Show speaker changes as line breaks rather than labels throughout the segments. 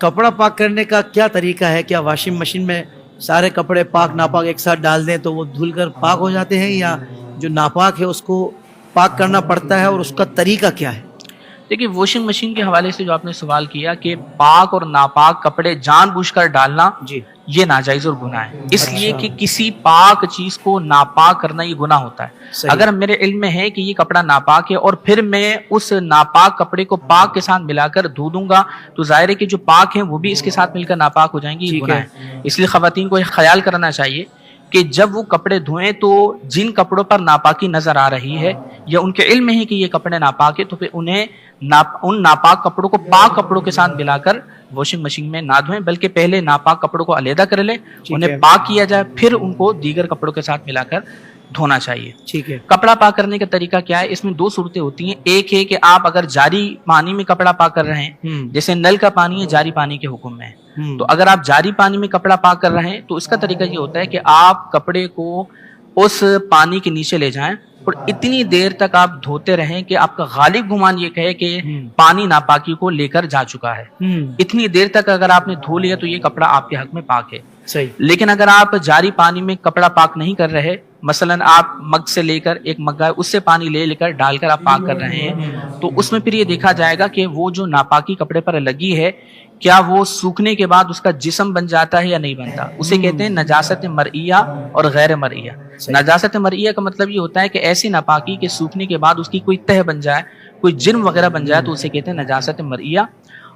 کپڑا پاک کرنے کا کیا طریقہ ہے؟ کیا واشنگ مشین میں سارے کپڑے پاک ناپاک ایک ساتھ ڈال دیں تو وہ دھل کر پاک ہو جاتے ہیں، یا جو ناپاک ہے اس کو پاک کرنا پڑتا ہے، اور اس کا طریقہ کیا ہے؟
دیکھیے، واشنگ مشین کے حوالے سے جو آپ نے سوال کیا کہ پاک اور ناپاک کپڑے جان بوجھ کر ڈالنا،
جی،
یہ ناجائز اور گناہ ہے، اس لیے
اچھا،
کہ کسی پاک چیز کو ناپاک کرنا یہ گناہ ہوتا ہے۔
صحیح،
اگر میرے علم میں ہے کہ یہ کپڑا ناپاک ہے اور پھر میں اس ناپاک کپڑے کو پاک کے ساتھ ملا کر دھو دوں گا تو ظاہر ہے کہ جو پاک ہیں وہ بھی اس کے ساتھ مل کر ناپاک ہو جائیں گے، یہ
ٹھیک
گناہ
ہے،
ہے۔ اس لیے خواتین کو یہ خیال کرنا چاہیے کہ جب وہ کپڑے دھوئیں تو جن کپڑوں پر ناپاکی نظر آ رہی ہے یا ان کے علم میں ہے کہ یہ کپڑے ناپاک ہے تو پھر انہیں ان ناپاک کپڑوں کو پاک کپڑوں کے ساتھ ملا کر واشنگ مشین میں نہ دھوئیں، بلکہ پہلے ناپاک کپڑوں کو علیحدہ کر لیں، انہیں پاک کیا جائے، پھر ان کو دیگر کپڑوں کے ساتھ ملا کر دھونا چاہیے۔
ٹھیک ہے،
کپڑا پاک کرنے کا طریقہ کیا ہے؟ اس میں دو صورتیں ہوتی ہیں۔ ایک ہے کہ آپ اگر جاری پانی میں کپڑا پاک کر رہے ہیں، جیسے نل کا پانی ہے، جاری پانی کے حکم میں ہے، تو اگر آپ جاری پانی میں کپڑا پاک کر رہے ہیں تو اس کا طریقہ یہ ہوتا ہے کہ آپ کپڑے کو اس پانی کے نیچے لے جائیں اور اتنی دیر تک آپ دھوتے رہیں کہ آپ کا غالب گمان یہ کہے کہ پانی ناپاکی کو لے کر جا چکا ہے۔ اتنی دیر تک اگر آپ نے دھو لیا تو یہ کپڑا آپ کے حق میں پاک ہے۔
صحیح،
لیکن اگر آپ جاری پانی میں کپڑا پاک نہیں کر رہے، مثلا آپ مگ سے لے کر ایک مگ ہے اس سے پانی لے کر ڈال کر آپ پاک کر رہے ہیں، تو اس میں پھر یہ دیکھا جائے گا کہ وہ جو ناپاکی کپڑے پر لگی ہے کیا وہ سوکھنے کے بعد اس کا جسم بن جاتا ہے یا نہیں بنتا۔ اسے کہتے ہیں نجاست مرئیہ اور غیر مرئیہ۔ نجاست مرئیہ کا مطلب یہ ہوتا ہے کہ ایسی ناپاکی کے سوکھنے کے بعد اس کی کوئی تہ بن جائے، کوئی جرم وغیرہ بن جائے تو اسے کہتے ہیں نجاست مرئیہ،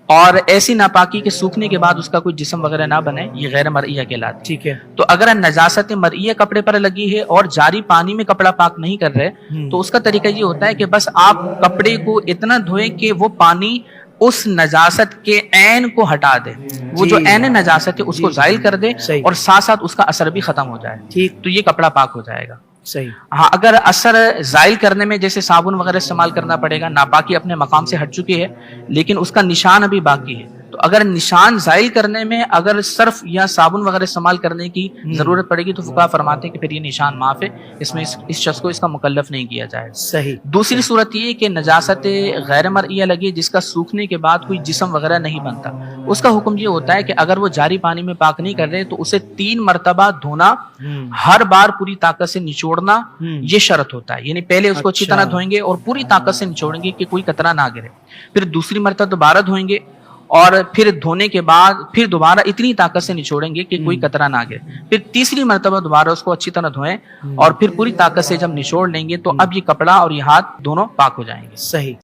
اور ایسی ناپاکی کے سوکھنے کے بعد اس کا کوئی جسم وغیرہ نہ بنے، یہ غیر مرئیہ کہلاتی ہے۔
ٹھیک ہے،
تو اگر نجاست مرئیہ کپڑے پر لگی ہے اور جاری پانی میں کپڑا پاک نہیں کر رہے تو اس کا طریقہ یہ ہوتا ہے کہ بس آپ کپڑے کو اتنا دھوئیں کہ وہ پانی اس نجاست کے عین کو ہٹا دے، وہ جو عین نجاست ہے اس کو زائل کر دے اور ساتھ ساتھ اس کا اثر بھی ختم ہو جائے،
ٹھیک،
تو یہ کپڑا پاک ہو جائے گا۔
صحیح،
ہاں، اگر اثر زائل کرنے میں جیسے صابن وغیرہ استعمال کرنا پڑے گا، ناپاکی اپنے مقام سے ہٹ چکی ہے لیکن اس کا نشان ابھی باقی ہے، تو اگر نشان زائل کرنے میں اگر صرف یا صابن وغیرہ استعمال کرنے کی ضرورت پڑے گی تو فقہا فرماتے ہیں کہ پھر یہ نشان معاف ہے، اس میں اس شخص کو اس کا مکلف نہیں کیا جائے۔
صحیح،
دوسری صورت یہ کہ نجاست غیر مرئیہ لگی جس کا سوکھنے کے بعد کوئی جسم وغیرہ نہیں بنتا، اس کا حکم یہ ہوتا ہے کہ اگر وہ جاری پانی میں پاک نہیں کر رہے تو اسے 3 مرتبہ دھونا، ہر بار پوری طاقت سے نچوڑنا، یہ شرط ہوتا ہے، یعنی پہلے اس کو اچھی طرح دھوئیں گے اور پوری طاقت سے نچوڑیں گے کہ کوئی قطرہ نہ گرے، پھر دوسری مرتبہ دوبارہ دھوئیں گے اور پھر دھونے کے بعد پھر دوبارہ اتنی طاقت سے نچوڑیں گے کہ کوئی قطرہ نہ گرے، پھر تیسری مرتبہ دوبارہ اس کو اچھی طرح دھوئیں اور پھر پوری طاقت سے جب نچوڑ لیں گے تو اب یہ کپڑا اور یہ ہاتھ دونوں پاک ہو جائیں گے۔
صحیح۔